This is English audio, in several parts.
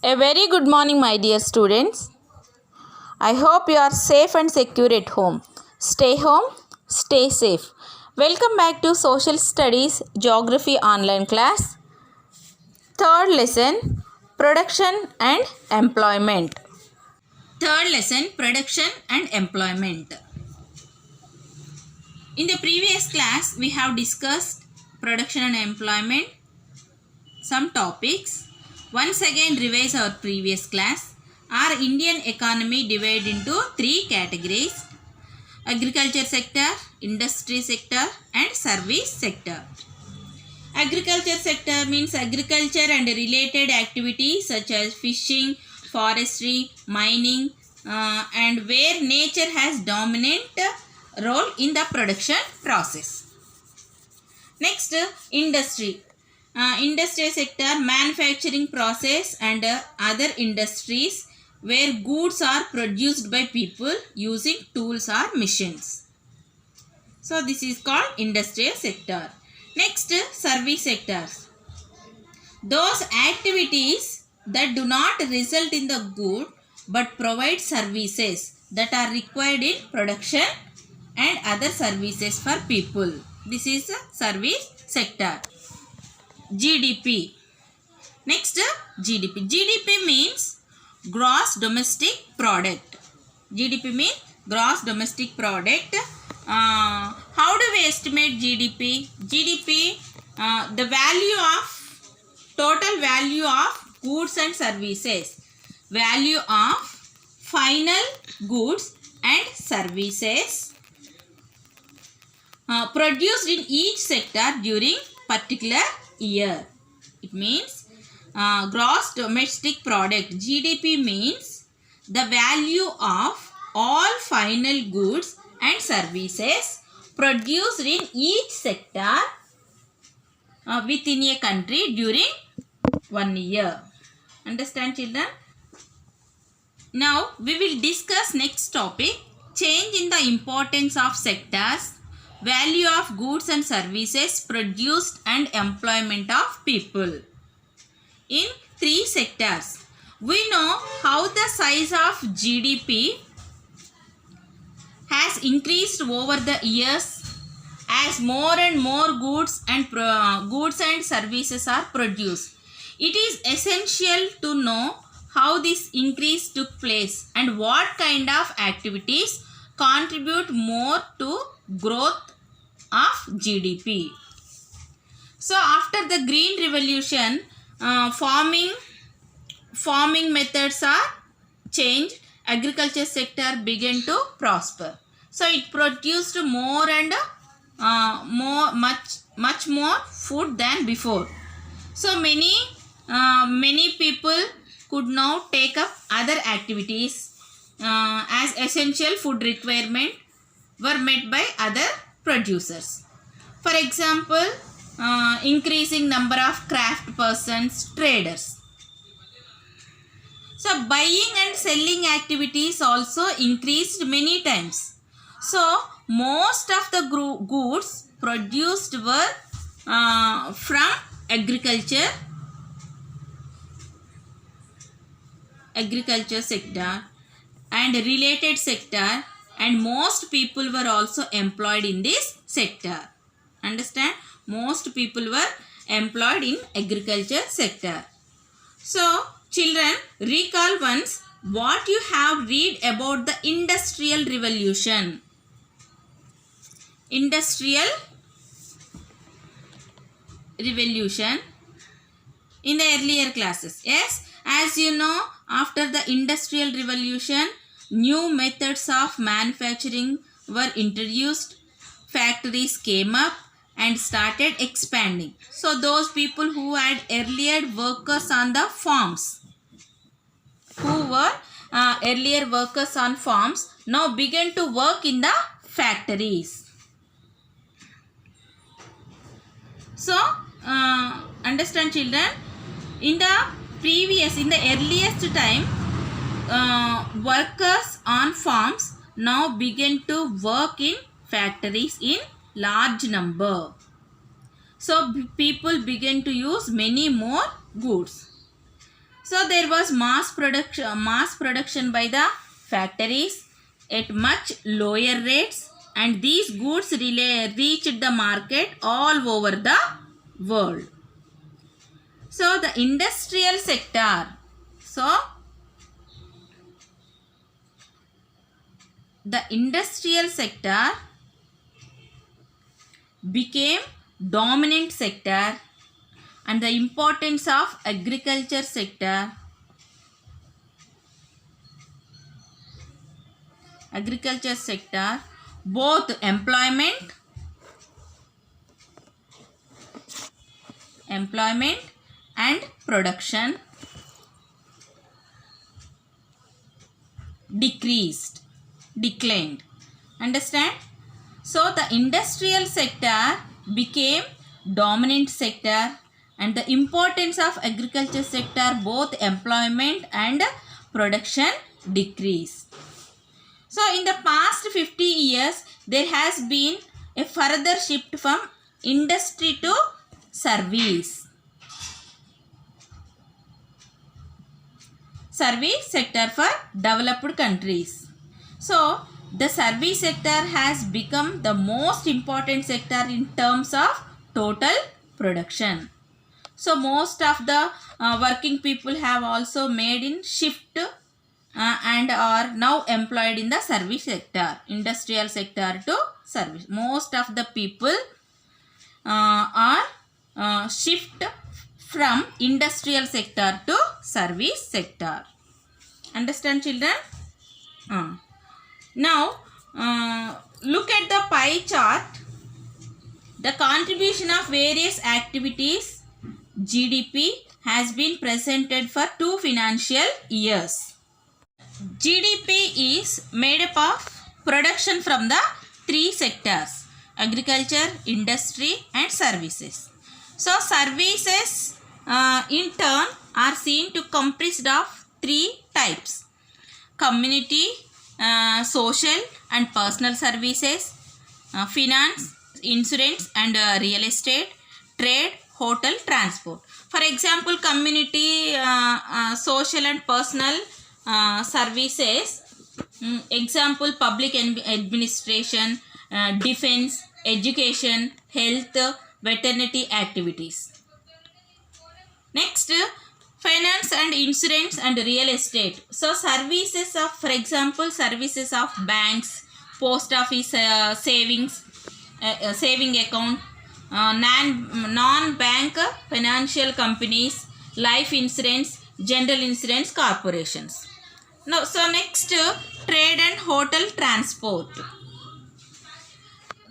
A very good morning, my dear students. I hope you are safe and secure at home. Stay home, stay safe. Welcome back to Social Studies Geography online class. Third lesson, Production and Employment. Third lesson, Production and Employment. In the previous class, we have discussed production and employment, some topics. Once again, revise our previous class. Our Indian economy divided into three categories: agriculture sector, industry sector and service sector. Agriculture sector means agriculture and related activities such as fishing, forestry, mining and where nature has dominant role in the production process. Next, industry. Industry sector, manufacturing process and other industries where goods are produced by people using tools or machines. So this is called industrial sector. Next, service sectors. Those activities that do not result in the good but provide services that are required in production and other services for people. This is service sector. GDP. Next, GDP. GDP means gross domestic product. GDP means gross domestic product. How do we estimate GDP? GDP, the value of, total value of goods and services. Value of final goods and services produced in each sector during particular year. It means gross domestic product. GDP means the value of all final goods and services produced in each sector within a country during 1 year. Understand, children? Now we will discuss next topic, change in the importance of sectors, value of goods and services produced and employment of people. In three sectors, we know how the size of GDP has increased over the years as more and more goods and services are produced. It is essential to know how this increase took place and what kind of activities contribute more to growth of GDP. So after the Green Revolution, farming methods are changed. Agriculture sector began to prosper. So it produced more and much more food than before. So many people could now take up other activities as essential food requirement were met by other producers. For example, increasing number of craft persons, traders. So buying and selling activities also increased many times. So most of the goods produced were from agriculture sector and related sector, and most people were also employed in this sector. Understand? Most people were employed in agriculture sector. So children, recall once what you have read about the Industrial Revolution. Industrial Revolution in the earlier classes. Yes, as you know, after the Industrial Revolution, new methods of manufacturing were introduced. Factories came up and started expanding. So those people who had earlier workers on the farms, now began to work in the factories. So understand, children, in the earliest time, workers on farms now begin to work in factories in large number. So people begin to use many more goods. So there was mass production by the factories at much lower rates, and these goods reached the market all over the world. So the industrial sector. So the industrial sector became dominant sector, and the importance of agriculture sector both employment and production declined. Understand? So the industrial sector became dominant sector, and the importance of agriculture sector, both employment and production, decreased. So in the past 50 years, there has been a further shift from industry to service sector for developed countries. So the service sector has become the most important sector in terms of total production. So most of the working people have also made in shift and are now employed in the service sector, industrial sector to service. Most of the people are shift from industrial sector to service sector. Understand, children? Now look at the pie chart. The contribution of various activities GDP has been presented for 2 financial years. GDP is made up of production from the 3 sectors: agriculture, industry and services. So services in turn are seen to comprised of 3 types: community, social and personal services, finance, insurance and real estate, trade, hotel, transport. For example, community, social and personal services, example public administration, defense, education, health, veterinary activities. Next, finance and insurance and real estate. So services of, for example, services of banks, post office, saving account, non-bank financial companies, life insurance, general insurance corporations. Now, so next, trade and hotel transport.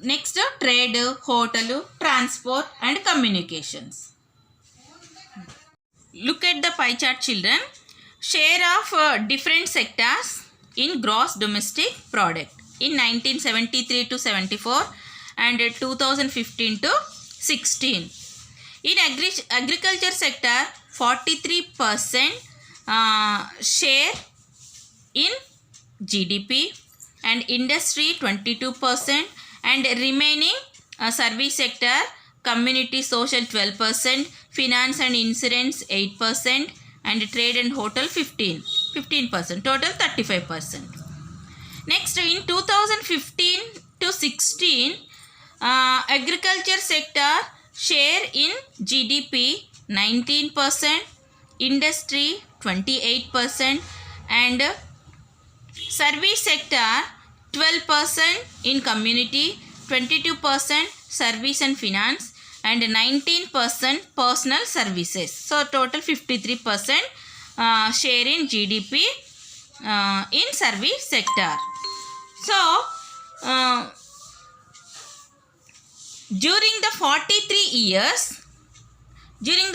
Next, trade, hotel, transport and communications. Look at the pie chart, children. Share of different sectors in gross domestic product in 1973 to 74 and 2015 to 16. In agriculture sector, 43% share in GDP, and industry 22%, and remaining service sector, community, social 12%, finance and insurance 8%, and trade and hotel 15%, total 35%. Next, in 2015 to 16, agriculture sector share in GDP 19%, industry 28%, and service sector 12% in community, 22% service and finance, and 19% personal services. So total 53% share in GDP in service sector. So during the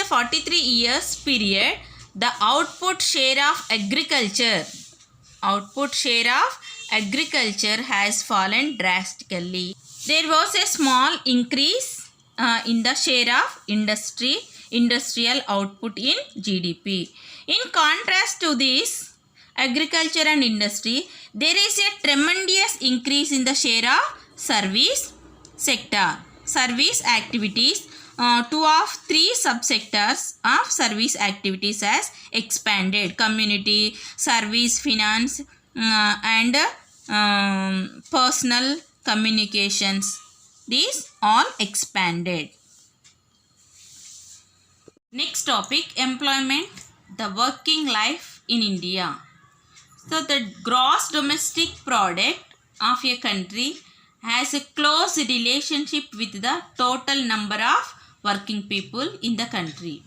43 years period, the output share of agriculture has fallen drastically. There was a small increase in the share of industrial output in GDP. In contrast to this, agriculture and industry, there is a tremendous increase in the share of service sector. Service activities two of three subsectors of service activities has expanded: community, service, finance, and personal communications. These all expanded. Next topic, employment, the working life in India. So the gross domestic product of a country has a close relationship with the total number of working people in the country.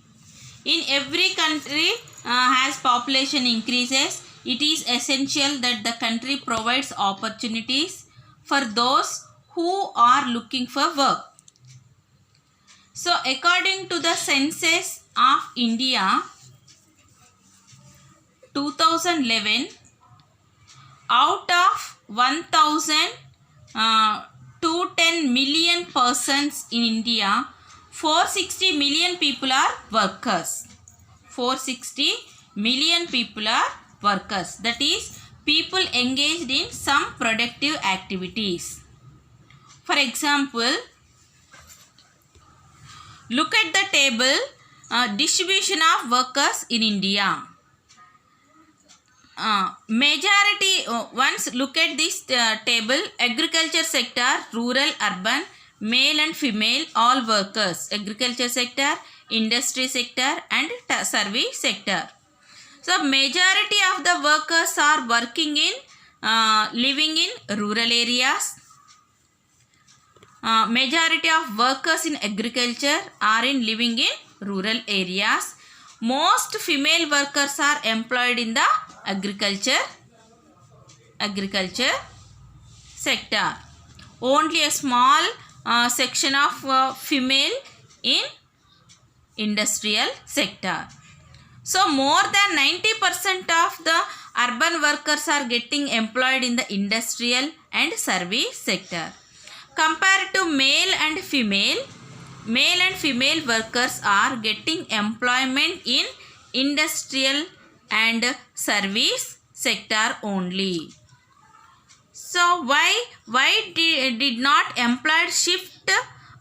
In every country as population increases, it is essential that the country provides opportunities for those who are looking for work. So according to the census of India 2011, out of 1,210 million persons in India, 460 million people are workers. 460 million people are workers. That is, people engaged in some productive activities. For example, look at the table, distribution of workers in India. Majority, once look at this table, agriculture sector, rural, urban, male and female, all workers. Agriculture sector, industry sector and service sector. So majority of the workers are working in, living in rural areas. Majority of workers in agriculture are living in rural areas. Most female workers are employed in the agriculture sector. Only a small section of female in industrial sector. So more than 90% of the urban workers are getting employed in the industrial and service sector. Compared to male and female workers are getting employment in industrial and service sector only. So why did not employed shift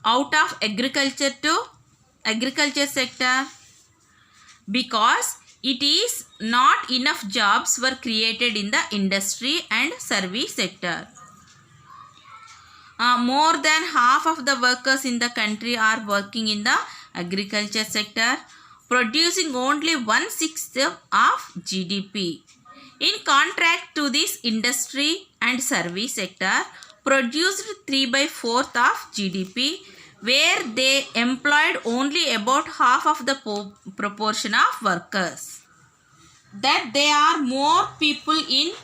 out of agriculture to agriculture sector? Because it is not enough jobs were created in the industry and service sector. More than half of the workers in the country are working in the agriculture sector, producing only 1/6 of GDP. In contrast to this, industry and service sector produced 3/4 of GDP, where they employed only about half of the proportion of workers. That there are more people in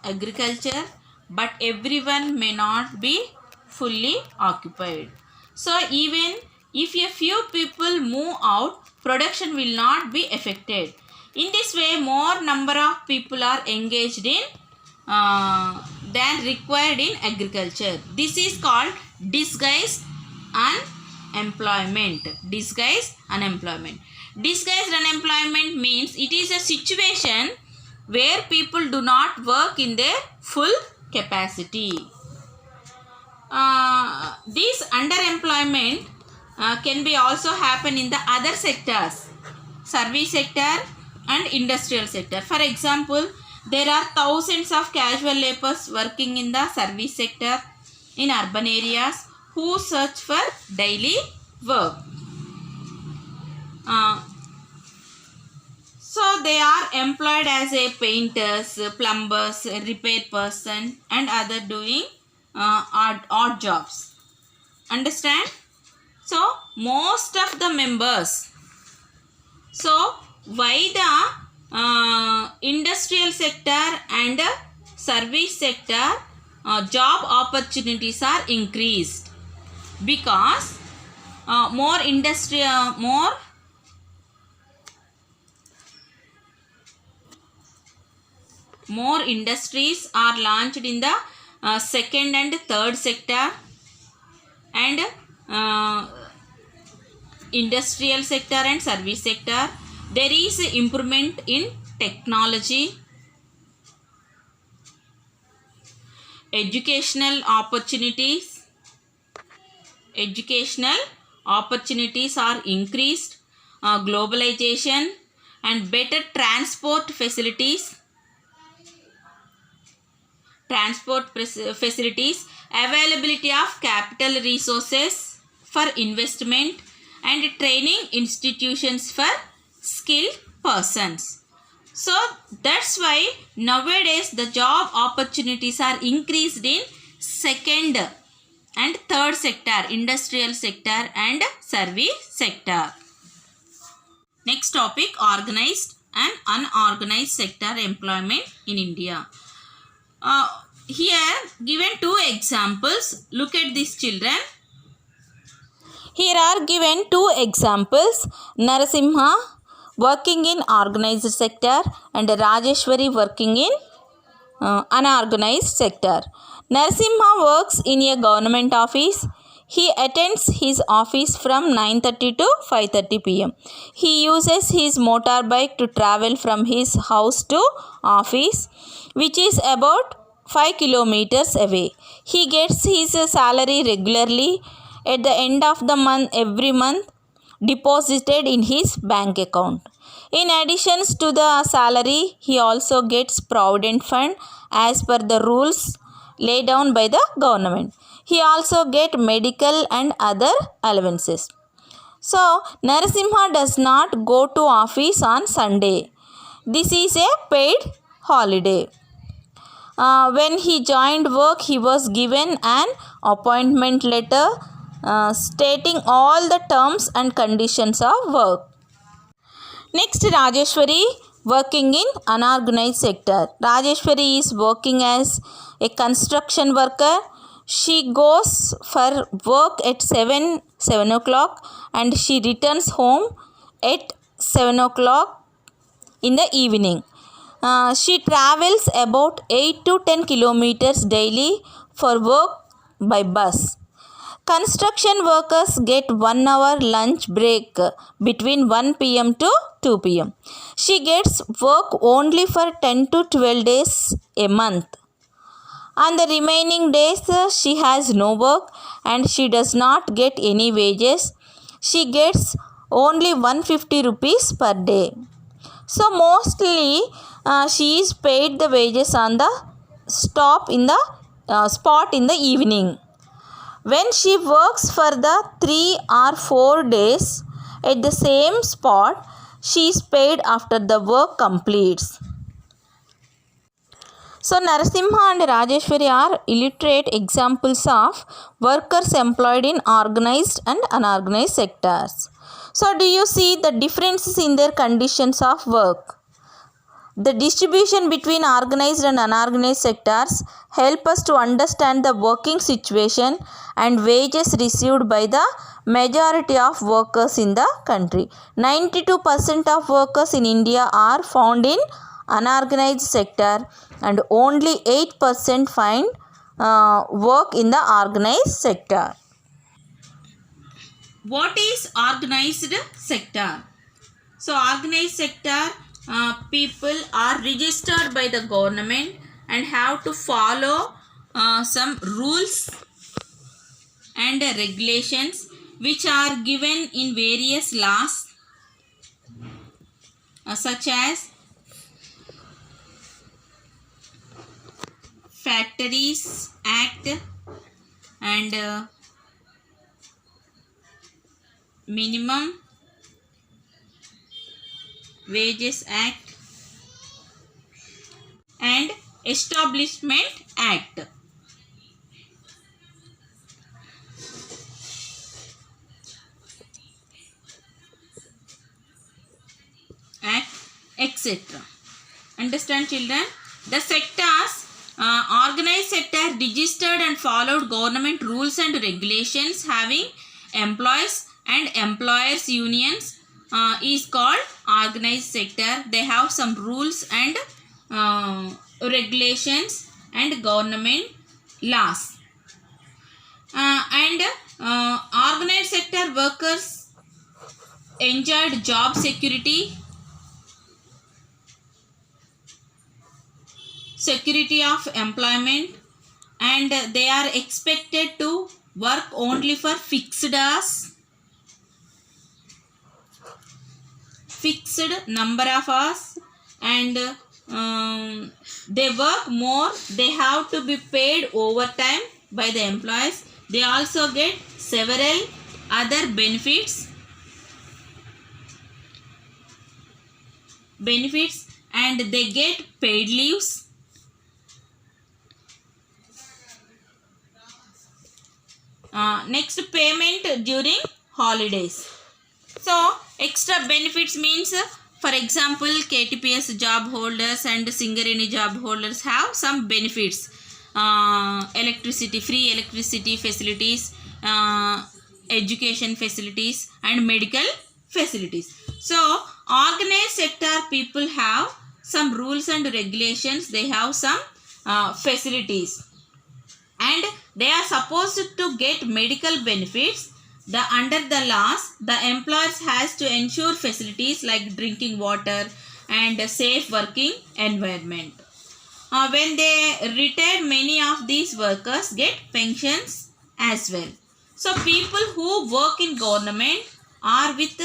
agriculture, but everyone may not be fully occupied. So even if a few people move out, production will not be affected. In this way, more number of people are engaged in than required in agriculture. This is called disguised unemployment. Disguised unemployment. Disguised unemployment means it is a situation where people do not work in their full capacity. This underemployment can be also happen in the other sectors, service sector and industrial sector. For example, there are thousands of casual laborers working in the service sector in urban areas who search for daily work. So they are employed as a painters, plumbers, repair person and other doing odd jobs. Understand? So most of the members. So why the industrial sector and service sector job opportunities are increased? Because more industries are launched in the second and third sector, and industrial sector and service sector. There is improvement in technology, educational opportunities, opportunities are increased, globalization and better facilities, availability of capital resources for investment and training institutions for skilled persons. So that's why nowadays the job opportunities are increased in second and third sector, industrial sector and service sector. Next topic, organized and unorganized sector employment in India. Here given two examples. Look at these children. Here are given two examples. Narasimha working in organized sector and Rajeshwari working in unorganized sector. Narasimha works in a government office. He attends his office from 9:30 to 5:30 pm. He uses his motorbike to travel from his house to office, which is about 5 kilometers away. He gets his salary regularly at the end of the month, every month, deposited in his bank account. In addition to the salary, he also gets provident fund as per the rules laid down by the government. He also get medical and other allowances. So, Narasimha does not go to office on Sunday. This is a paid holiday. When he joined work, he was given an appointment letter stating all the terms and conditions of work. Next, Rajeshwari working in unorganized sector. Rajeshwari is working as a construction worker. She goes for work at 7 o'clock and she returns home at 7 o'clock in the evening. She travels about 8 to 10 kilometers daily for work by bus. Construction workers get 1 hour lunch break between 1 pm to 2 pm. She gets work only for 10 to 12 days a month. On the remaining days, she has no work and she does not get any wages. She gets only 150 rupees per day. So mostly she is paid the wages on the spot in the evening. When she works for the 3 or 4 days at the same spot, she is paid after the work completes. So Narasimha and Rajeshwari are illiterate examples of workers employed in organized and unorganized sectors. So do you see the differences in their conditions of work? The distribution between organized and unorganized sectors help us to understand the working situation and wages received by the majority of workers in the country. 92% of workers in India are found in unorganized sector and only 8% find work in the organized sector. What is organized sector? So organized sector people are registered by the government and have to follow some rules and regulations which are given in various laws such as Factories Act and Minimum Wages Act and Establishment Act. Etc. Understand, children? The sectors organized sector registered and followed government rules and regulations having employees and employers unions is called organized sector. They have some rules and regulations and government laws. Organized sector workers enjoyed job security of employment, and they are expected to work only for fixed hours fixed number of hours, and they work more, they have to be paid overtime by the employees. They also get several other benefits and they get paid leaves. Next, payment during holidays. So extra benefits means, for example, KTPS job holders and Singareni job holders have some benefits. Free electricity facilities, education facilities, and medical facilities. So organized sector people have some rules and regulations, they have some facilities, and they are supposed to get medical benefits. Under the laws, the employers has to ensure facilities like drinking water and a safe working environment. When they retire, many of these workers get pensions as well. So people who work in government or with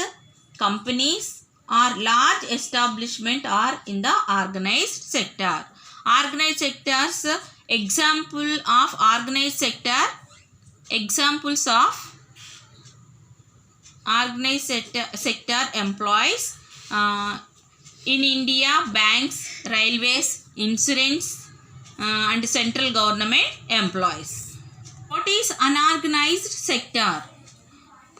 companies or large establishment are in the organized sector. Organized sectors, example of organized sector, examples of organized sector employees in India: banks, railways, insurance, and central government employees. What is unorganized sector?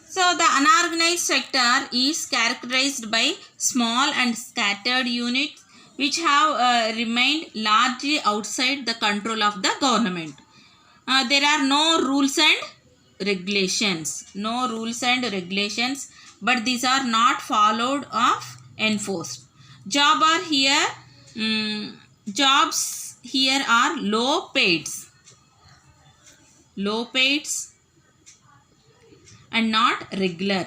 So the unorganized sector is characterized by small and scattered units which have remained largely outside the control of the government. There are no rules and regulations, but these are not followed or enforced. Jobs here are low paid and not regular.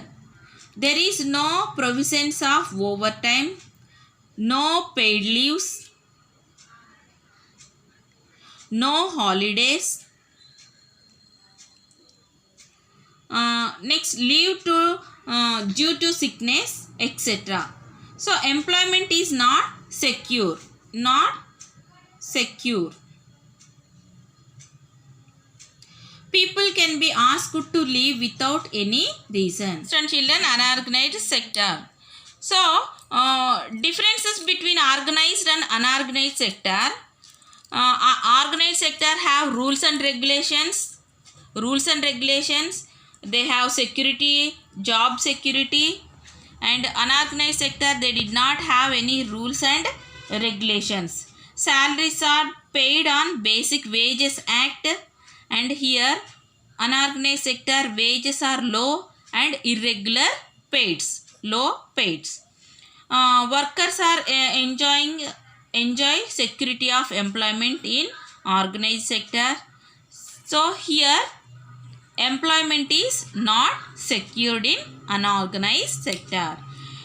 There is no provisions of overtime, no paid leaves, no holidays. Next, leave due to sickness, etc. So employment is not secure. People can be asked to leave without any reason. And children, unorganized sector. So differences between organized and unorganized sector. Organized sector have rules and regulations. They have security, job security, and unorganized sector, they did not have any rules and regulations. Salaries are paid on Basic Wages Act, and here unorganized sector wages are low and irregular paids, low paids. Workers are enjoy security of employment in organized sector. So here employment is not secured in unorganized sector.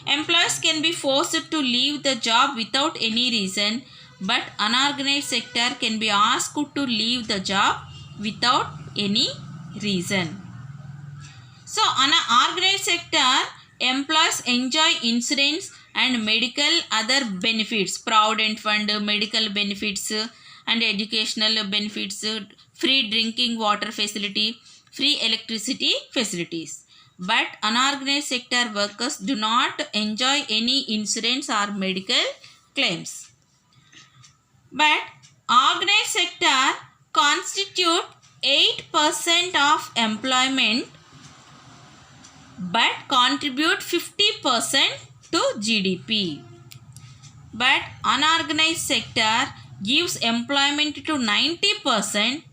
Employees can be forced to leave the job without any reason, but unorganized sector can be asked to leave the job without any reason. So unorganized sector, employees enjoy insurance and medical other benefits, provident fund, medical benefits, and educational benefits, free drinking water facility, free electricity facilities. But unorganized sector workers do not enjoy any insurance or medical claims. But organized sector constitute 8% of employment but contribute 50% to GDP. But unorganized sector gives employment to 90%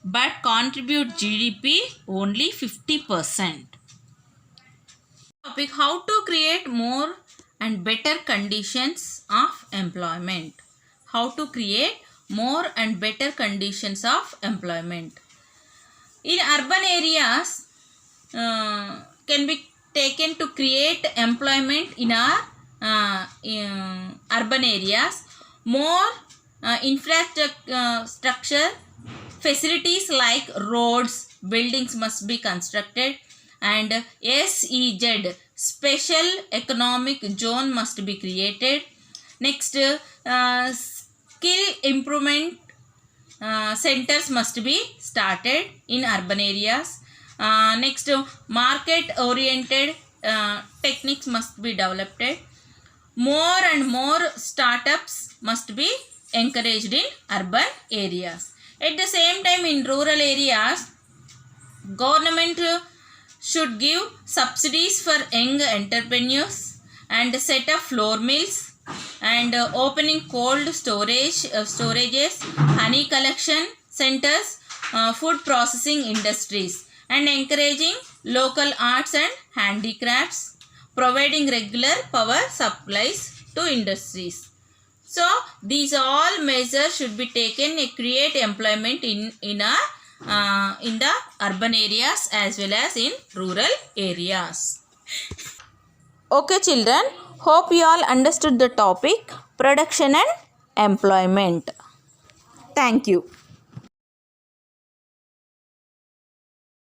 but contribute GDP only 50%. Topic: how to create more and better conditions of employment. How to create more and better conditions of employment. In urban areas, can be taken to create employment in our urban areas. More infrastructure facilities like roads, buildings must be constructed, and SEZ, special economic zone must be created. Next, skill improvement centers must be started in urban areas. Next, market oriented techniques must be developed. More and more startups must be encouraged in urban areas. At the same time, in rural areas, government should give subsidies for young entrepreneurs and set up flour mills and opening cold storages, honey collection centers, food processing industries, and encouraging local arts and handicrafts, providing regular power supplies to industries. So these all measures should be taken to create employment in the urban areas as well as in rural areas. Okay children, hope you all understood the topic production and employment. Thank you.